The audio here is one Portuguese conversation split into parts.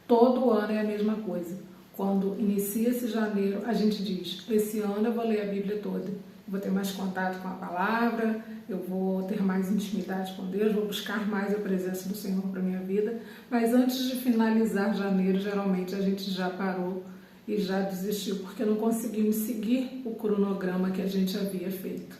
Todo ano é a mesma coisa. Quando inicia esse janeiro, a gente diz, esse ano eu vou ler a Bíblia toda, vou ter mais contato com a palavra, eu vou ter mais intimidade com Deus, vou buscar mais a presença do Senhor para a minha vida. Mas antes de finalizar janeiro, geralmente a gente já parou e já desistiu, porque não conseguimos seguir o cronograma que a gente havia feito.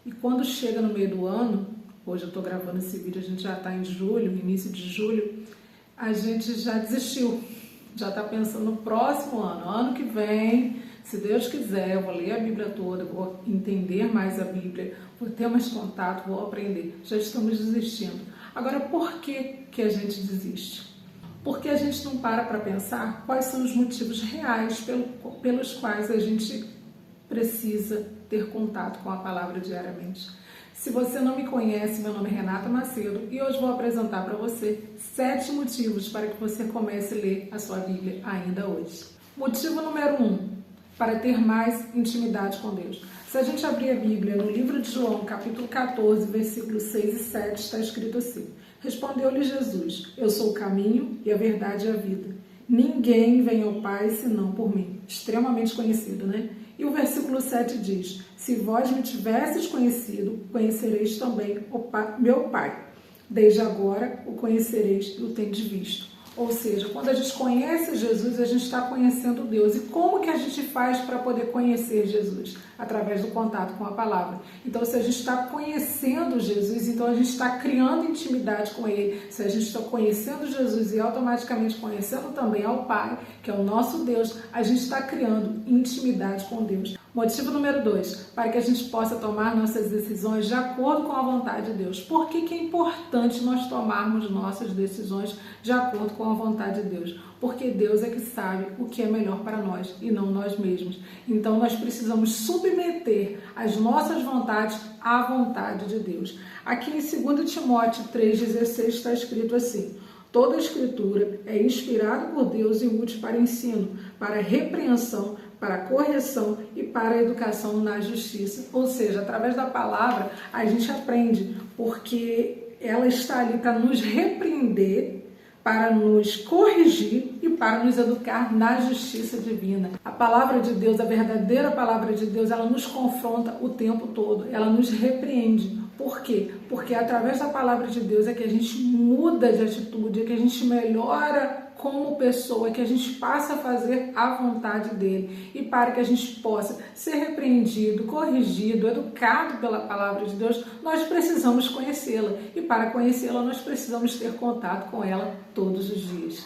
E quando chega no meio do ano, hoje eu estou gravando esse vídeo, a gente já está em julho, início de julho, a gente já desistiu, já está pensando no próximo ano que vem, se Deus quiser, eu vou ler a Bíblia toda, vou entender mais a Bíblia, vou ter mais contato, vou aprender. Já estamos desistindo. Agora, por que a gente desiste? Porque a gente não para pensar quais são os motivos reais pelos quais a gente precisa ter contato com a palavra diariamente. Se você não me conhece, meu nome é Renata Macedo e hoje vou apresentar para você 7 motivos para que você comece a ler a sua Bíblia ainda hoje. Motivo número 1, para ter mais intimidade com Deus. Se a gente abrir a Bíblia no livro de João, capítulo 14, versículos 6 e 7, está escrito assim: Respondeu-lhe Jesus, eu sou o caminho e a verdade e a vida. Ninguém vem ao Pai senão por mim. Extremamente conhecido, né? E o versículo 7 diz, se vós me tivesses conhecido, conhecereis também meu Pai. Desde agora o conhecereis e o tendes visto. Ou seja, quando a gente conhece Jesus, a gente está conhecendo Deus. E como que a gente faz para poder conhecer Jesus? Através do contato com a palavra. Então, se a gente está conhecendo Jesus, então a gente está criando intimidade com Ele. Se a gente está conhecendo Jesus e automaticamente conhecendo também ao Pai, que é o nosso Deus, a gente está criando intimidade com Deus. Motivo número 2, para que a gente possa tomar nossas decisões de acordo com a vontade de Deus. Por que é importante nós tomarmos nossas decisões de acordo com a vontade de Deus? Porque Deus é que sabe o que é melhor para nós e não nós mesmos. Então nós precisamos submeter as nossas vontades à vontade de Deus. Aqui em 2 Timóteo 3,16 está escrito assim: toda a Escritura é inspirada por Deus e útil para ensino, para repreensão, para a correção e para a educação na justiça. Ou seja, através da palavra a gente aprende, porque ela está ali para nos repreender, para nos corrigir e para nos educar na justiça divina. A palavra de Deus, a verdadeira palavra de Deus, ela nos confronta o tempo todo, ela nos repreende. Por quê? Porque através da palavra de Deus é que a gente muda de atitude, é que a gente melhora como pessoa, que a gente passa a fazer a vontade dele, e para que a gente possa ser repreendido, corrigido, educado pela palavra de Deus, nós precisamos conhecê-la, e para conhecê-la nós precisamos ter contato com ela todos os dias.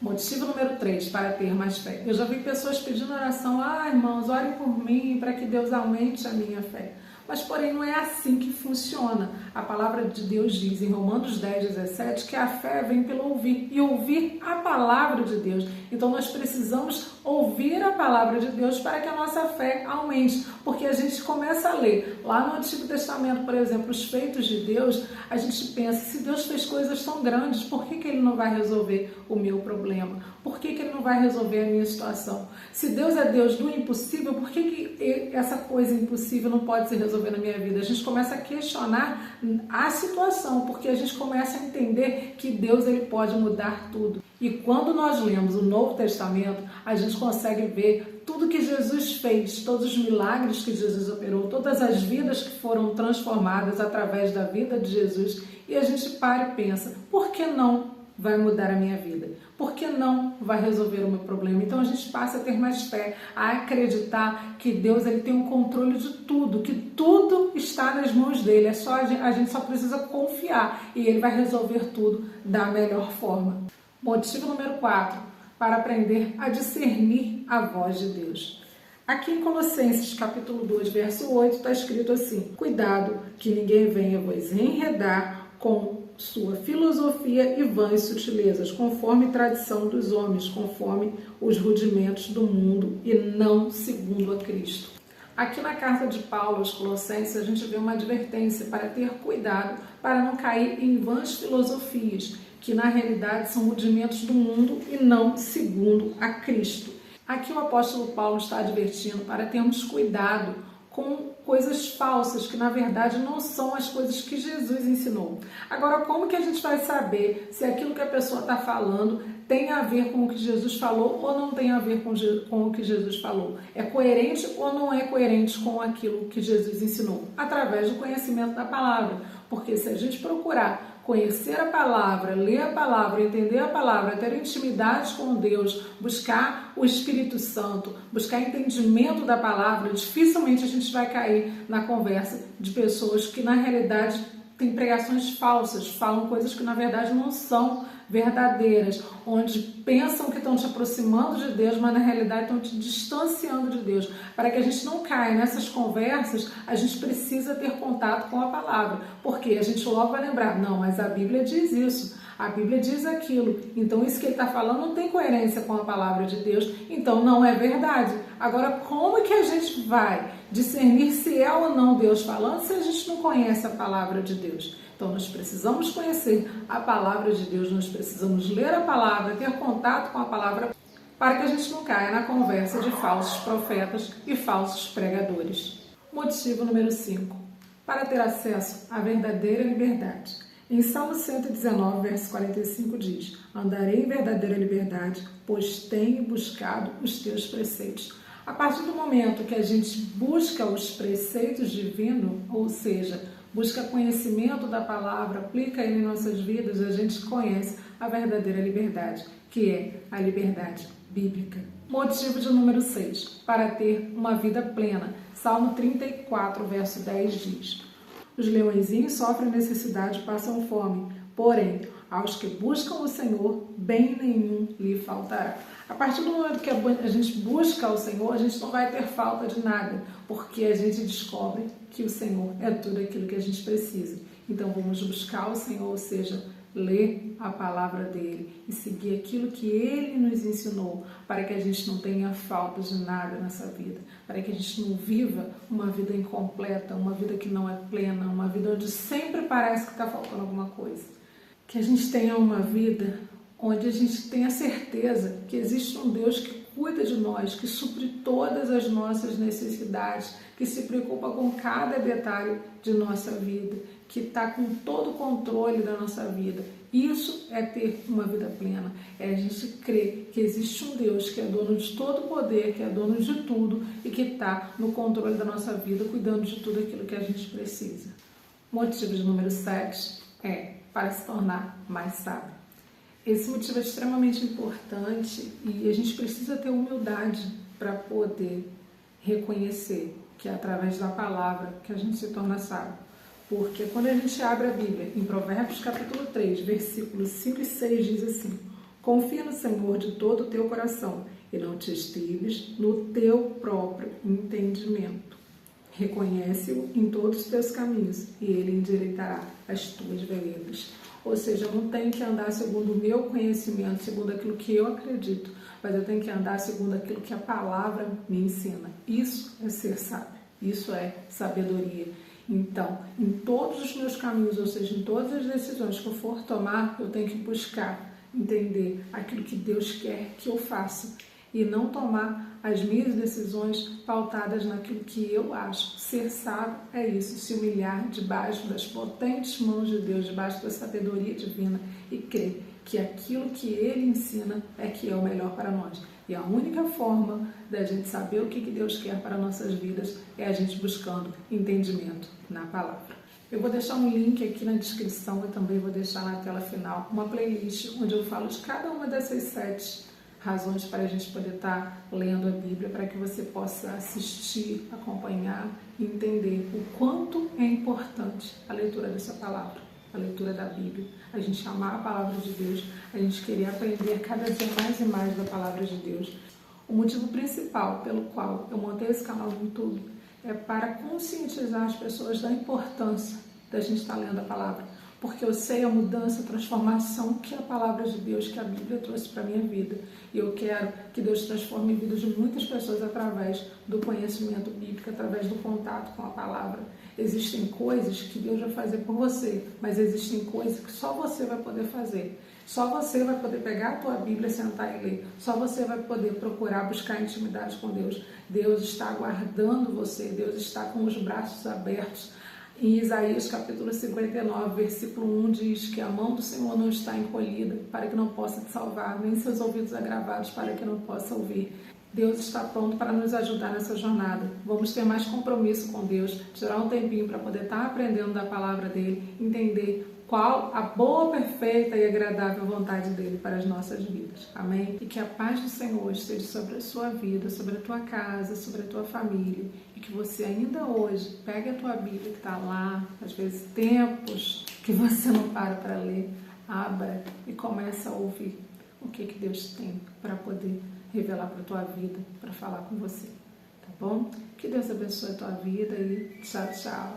Motivo número 3, para ter mais fé. Eu já vi pessoas pedindo oração, irmãos, orem por mim para que Deus aumente a minha fé. Mas, porém, não é assim que funciona. A palavra de Deus diz em Romanos 10,17 que a fé vem pelo ouvir, e ouvir a palavra de Deus. Então, nós precisamos ouvir a palavra de Deus para que a nossa fé aumente. Porque a gente começa a ler, lá no Antigo Testamento, por exemplo, os feitos de Deus, a gente pensa, se Deus fez coisas tão grandes, por que Ele não vai resolver o meu problema? Por que Ele não vai resolver a minha situação? Se Deus é Deus do impossível, por que essa coisa impossível não pode ser resolvida na minha vida? A gente começa a questionar a situação, porque a gente começa a entender que Deus ele pode mudar tudo. E quando nós lemos o Novo Testamento, a gente consegue ver tudo que Jesus fez, todos os milagres que Jesus operou, todas as vidas que foram transformadas através da vida de Jesus, e a gente para e pensa, por que não vai mudar a minha vida? Por que não vai resolver o meu problema? Então a gente passa a ter mais fé, a acreditar que Deus ele tem o controle de tudo, que tudo está nas mãos dele. A gente só precisa confiar e ele vai resolver tudo da melhor forma. Motivo número 4, para aprender a discernir a voz de Deus. Aqui em Colossenses capítulo 2, verso 8, está escrito assim: cuidado que ninguém venha vos enredar com sua filosofia e vãs sutilezas, conforme tradição dos homens, conforme os rudimentos do mundo e não segundo a Cristo. Aqui na carta de Paulo aos Colossenses a gente vê uma advertência para ter cuidado para não cair em vãs filosofias, que na realidade são rudimentos do mundo e não segundo a Cristo. Aqui o apóstolo Paulo está advertindo para termos cuidado com coisas falsas, que na verdade não são as coisas que Jesus ensinou. Agora, como que a gente vai saber se aquilo que a pessoa está falando tem a ver com o que Jesus falou ou não tem a ver com o que Jesus falou? É coerente ou não é coerente com aquilo que Jesus ensinou? Através do conhecimento da palavra. Porque se a gente procurar conhecer a palavra, ler a palavra, entender a palavra, ter intimidade com Deus, buscar o Espírito Santo, buscar entendimento da palavra, dificilmente a gente vai cair na conversa de pessoas que na realidade têm pregações falsas, falam coisas que na verdade não são verdadeiras, onde pensam que estão te aproximando de Deus, mas na realidade estão te distanciando de Deus. Para que a gente não caia nessas conversas, a gente precisa ter contato com a palavra, porque a gente logo vai lembrar, não, mas a Bíblia diz isso, a Bíblia diz aquilo, então isso que ele está falando não tem coerência com a palavra de Deus, então não é verdade. Agora, como que a gente vai discernir se é ou não Deus falando se a gente não conhece a palavra de Deus? Então, nós precisamos conhecer a palavra de Deus, nós precisamos ler a palavra, ter contato com a palavra, para que a gente não caia na conversa de falsos profetas e falsos pregadores. Motivo número 5. Para ter acesso à verdadeira liberdade. Em Salmo 119, verso 45 diz: andarei em verdadeira liberdade, pois tenho buscado os teus preceitos. A partir do momento que a gente busca os preceitos divinos, ou seja, busca conhecimento da palavra, aplica ele em nossas vidas, a gente conhece a verdadeira liberdade, que é a liberdade bíblica. Motivo de número 6, para ter uma vida plena. Salmo 34, verso 10 diz: os leõezinhos sofrem necessidade e passam fome, porém, aos que buscam o Senhor, bem nenhum lhe faltará. A partir do momento que a gente busca o Senhor, a gente não vai ter falta de nada, porque a gente descobre que o Senhor é tudo aquilo que a gente precisa. Então vamos buscar o Senhor, ou seja, ler a palavra dele e seguir aquilo que ele nos ensinou, para que a gente não tenha falta de nada nessa vida, para que a gente não viva uma vida incompleta, uma vida que não é plena, uma vida onde sempre parece que está faltando alguma coisa. Que a gente tenha uma vida onde a gente tenha certeza que existe um Deus que cuida de nós, que supre todas as nossas necessidades, que se preocupa com cada detalhe de nossa vida, que está com todo o controle da nossa vida. Isso é ter uma vida plena, é a gente crer que existe um Deus que é dono de todo o poder, que é dono de tudo e que está no controle da nossa vida, cuidando de tudo aquilo que a gente precisa. Motivo de número 7 é para se tornar mais sábio. Esse motivo é extremamente importante e a gente precisa ter humildade para poder reconhecer que é através da palavra que a gente se torna sábio. Porque quando a gente abre a Bíblia, em Provérbios capítulo 3, versículos 5 e 6, diz assim: confia no Senhor de todo o teu coração e não te estribes no teu próprio entendimento. Reconhece-o em todos os teus caminhos e ele endireitará as tuas veredas. Ou seja, eu não tenho que andar segundo o meu conhecimento, segundo aquilo que eu acredito, mas eu tenho que andar segundo aquilo que a palavra me ensina. Isso é ser sábio, isso é sabedoria. Então, em todos os meus caminhos, ou seja, em todas as decisões que eu for tomar, eu tenho que buscar entender aquilo que Deus quer que eu faça e não tomar as minhas decisões pautadas naquilo que eu acho. Ser sábio é isso, se humilhar debaixo das potentes mãos de Deus, debaixo da sabedoria divina e crer que aquilo que Ele ensina é que é o melhor para nós. E a única forma da gente saber o que Deus quer para nossas vidas é a gente buscando entendimento na palavra. Eu vou deixar um link aqui na descrição e também vou deixar na tela final uma playlist onde eu falo de cada uma dessas 7 razões para a gente poder estar lendo a Bíblia, para que você possa assistir, acompanhar e entender o quanto é importante a leitura dessa palavra, a leitura da Bíblia, a gente amar a palavra de Deus, a gente querer aprender cada dia mais e mais da palavra de Deus. O motivo principal pelo qual eu montei esse canal no YouTube é para conscientizar as pessoas da importância da gente estar lendo a palavra, porque eu sei a mudança, a transformação que a palavra de Deus, que a Bíblia trouxe para a minha vida. E eu quero que Deus transforme a vida de muitas pessoas através do conhecimento bíblico, através do contato com a palavra. Existem coisas que Deus vai fazer por você, mas existem coisas que só você vai poder fazer. Só você vai poder pegar a tua Bíblia, sentar e ler. Só você vai poder procurar, buscar intimidade com Deus. Deus está aguardando você, Deus está com os braços abertos, Em Isaías capítulo 59, versículo 1 diz que a mão do Senhor não está encolhida para que não possa te salvar, nem seus ouvidos agravados para que não possa ouvir. Deus está pronto para nos ajudar nessa jornada. Vamos ter mais compromisso com Deus, tirar um tempinho para poder estar aprendendo da palavra dele, entender qual a boa, perfeita e agradável vontade dele para as nossas vidas. Amém? E que a paz do Senhor esteja sobre a sua vida, sobre a tua casa, sobre a tua família. E que você ainda hoje pegue a tua Bíblia que está lá, às vezes tempos que você não para ler, abra e comece a ouvir o que Deus tem para poder revelar para a tua vida, para falar com você. Tá bom? Que Deus abençoe a tua vida e tchau, tchau.